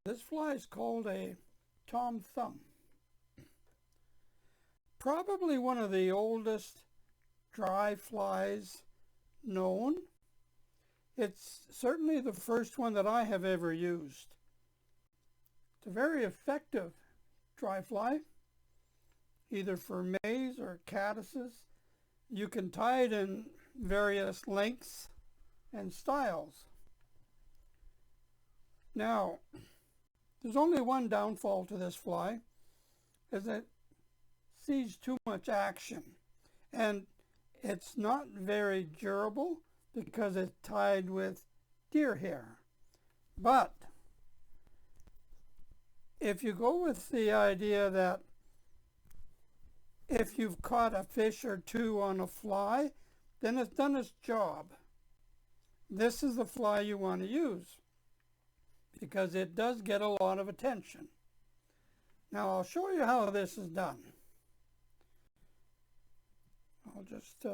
This fly is called a Tom Thumb. Probably one of the oldest dry flies known. It's certainly the first one that I have ever used. It's a very effective dry fly, either for maize or caddisses. You can tie it in various lengths and styles. Now, there's only one downfall to this fly, is that it sees too much action, and it's not very durable because it's tied with deer hair. But if you go with the idea that if you've caught a fish or two on a fly, then it's done its job. This is the fly you want to use because it does get a lot of attention. Now I'll show you how this is done. I'll just,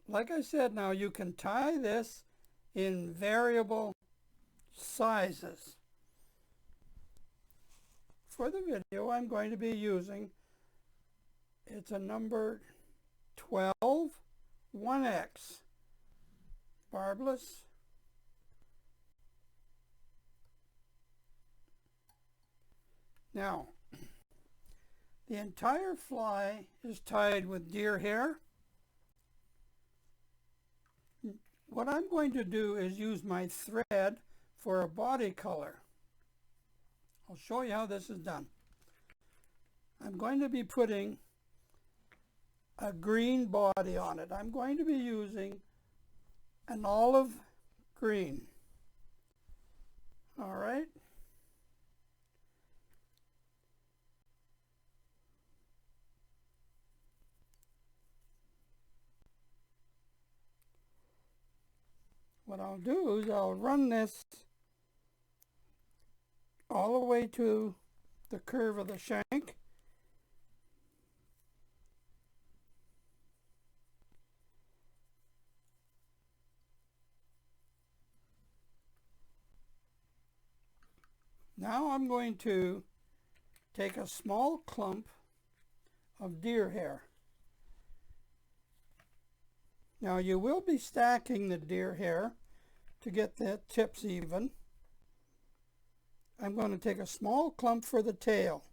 like I said, now you can tie this in variable sizes. For the video I'm going to be using, it's a number 12 1X barbless. Now, the entire fly is tied with deer hair. What I'm going to do is use my thread for a body color. I'll show you how this is done. I'm going to be putting a green body on it. I'm going to be using an olive green. All right. What I'll do is I'll run this all the way to the curve of the shank. Now I'm going to take a small clump of deer hair. Now you will be stacking the deer hair to get the tips even. I'm going to take a small clump for the tail.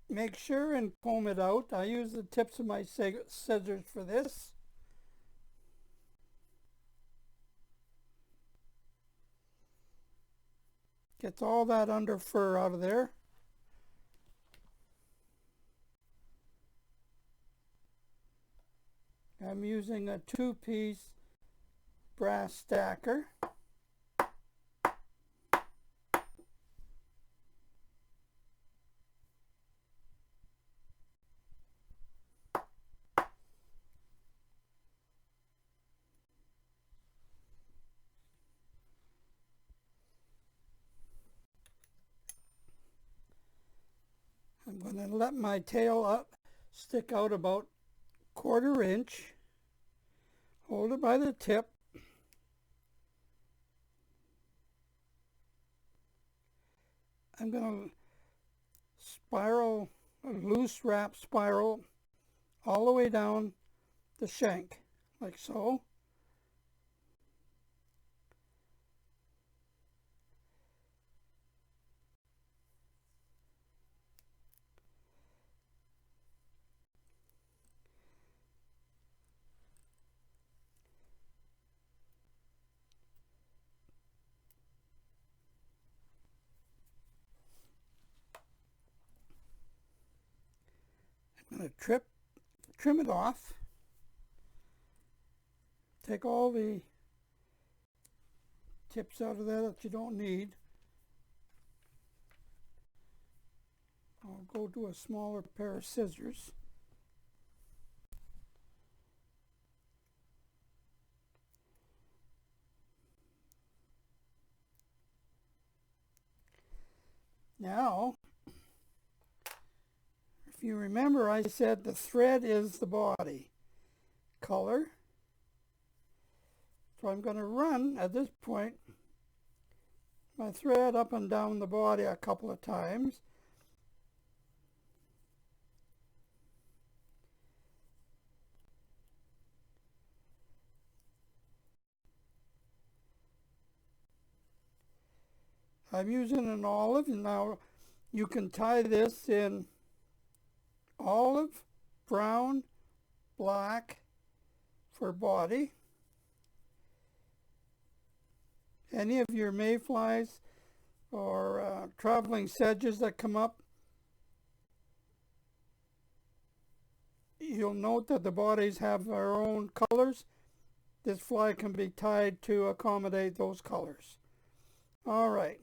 Make sure and comb it out. I use the tips of my scissors for this. Gets all that under fur out of there. I'm using a 2-piece brass stacker. I'm going to let my tail stick out about 1/4 inch. Hold it by the tip. I'm going to spiral, a loose wrap spiral, all the way down the shank, like so. I'm going to trim it off. Take all the tips out of there that you don't need. I'll go to a smaller pair of scissors. Now, if you remember, I said the thread is the body. Color, So I'm going to run, at this point, my thread up and down the body a couple of times. I'm using an olive, and now you can tie this in olive, brown, black for body. Any of your mayflies or traveling sedges that come up, you'll note that the bodies have their own colors. This fly can be tied to accommodate those colors. All right.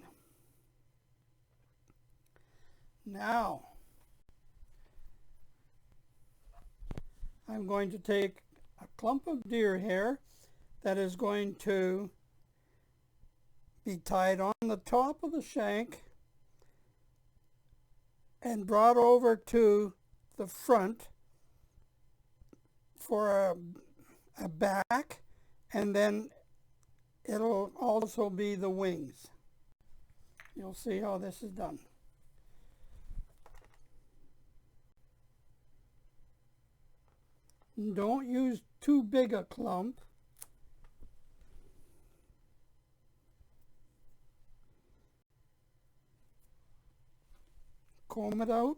Now, I'm going to take a clump of deer hair that is going to be tied on the top of the shank and brought over to the front for a back, and then it'll also be the wings. You'll see how this is done. Don't use too big a clump. Comb it out.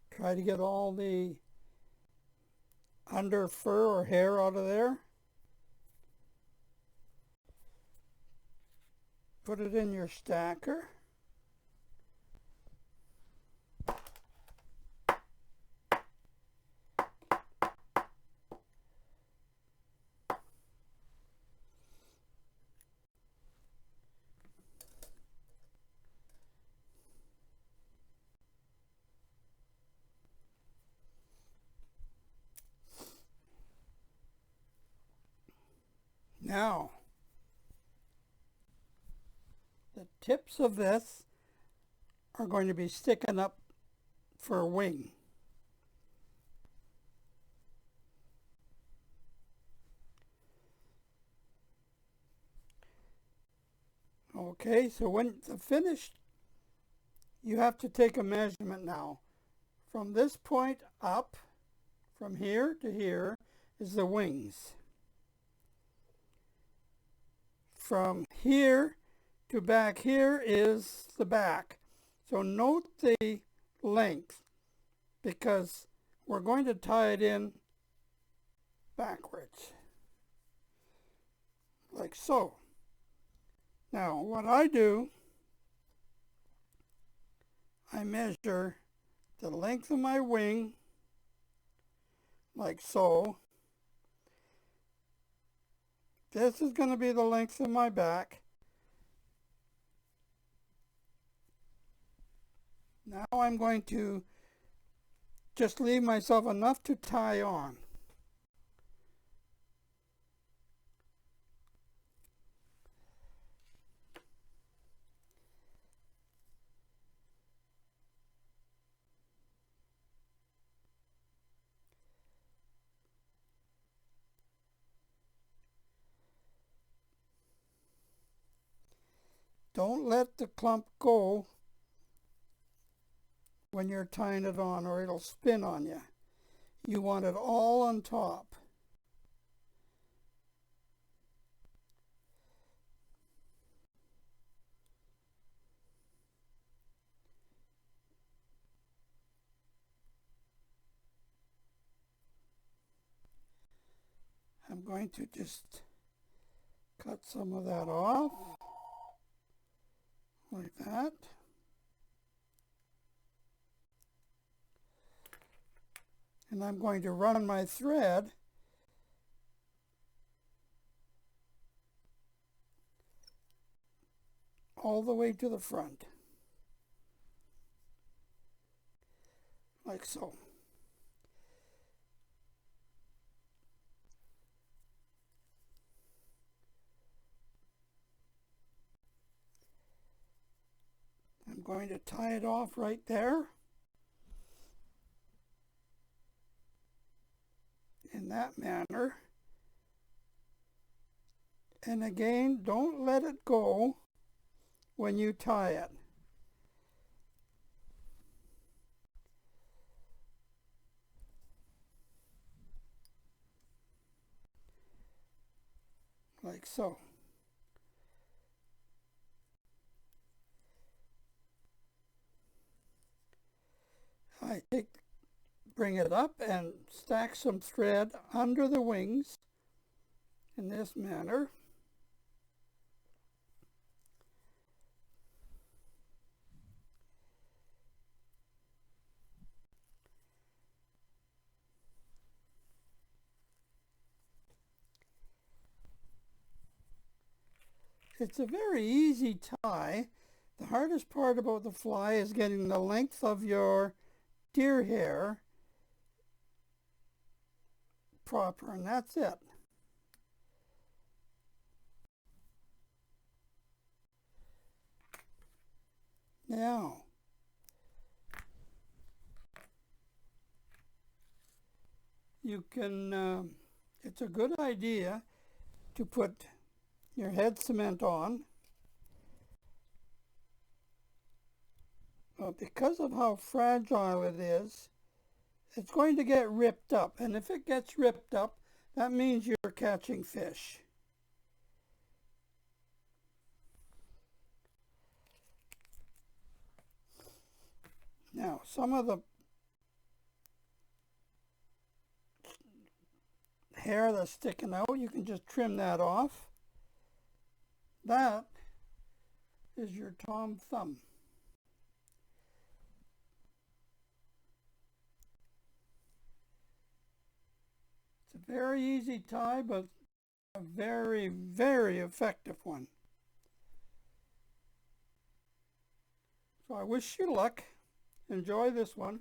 Try to get all the under fur or hair out of there. Put it in your stacker. Now, the tips of this are going to be sticking up for a wing. Okay, so when it's finished, you have to take a measurement now. From this point up, from here to here, is the wings. From here to back here is the back. So note the length, because we're going to tie it in backwards, like so. Now what I do, I measure the length of my wing, like so. This is going to be the length of my back. Now I'm going to just leave myself enough to tie on. Don't let the clump go when you're tying it on, or it'll spin on you. You want it all on top. I'm going to just cut some of that off, like that. And I'm going to run my thread all the way to the front, like so. going to tie it off right there. In that manner. And again, don't let it go when you tie it. Like so. Bring it up and stack some thread under the wings in this manner. It's a very easy tie. The hardest part about the fly is getting the length of your deer hair proper, and that's it. Now, you can, it's a good idea to put your head cement on. But because of how fragile it is, it's going to get ripped up. And if it gets ripped up, that means you're catching fish. Now, some of the hair that's sticking out, you can just trim that off. That is your Tom Thumb. It's a very easy tie, but a very, very effective one. So I wish you luck. Enjoy this one.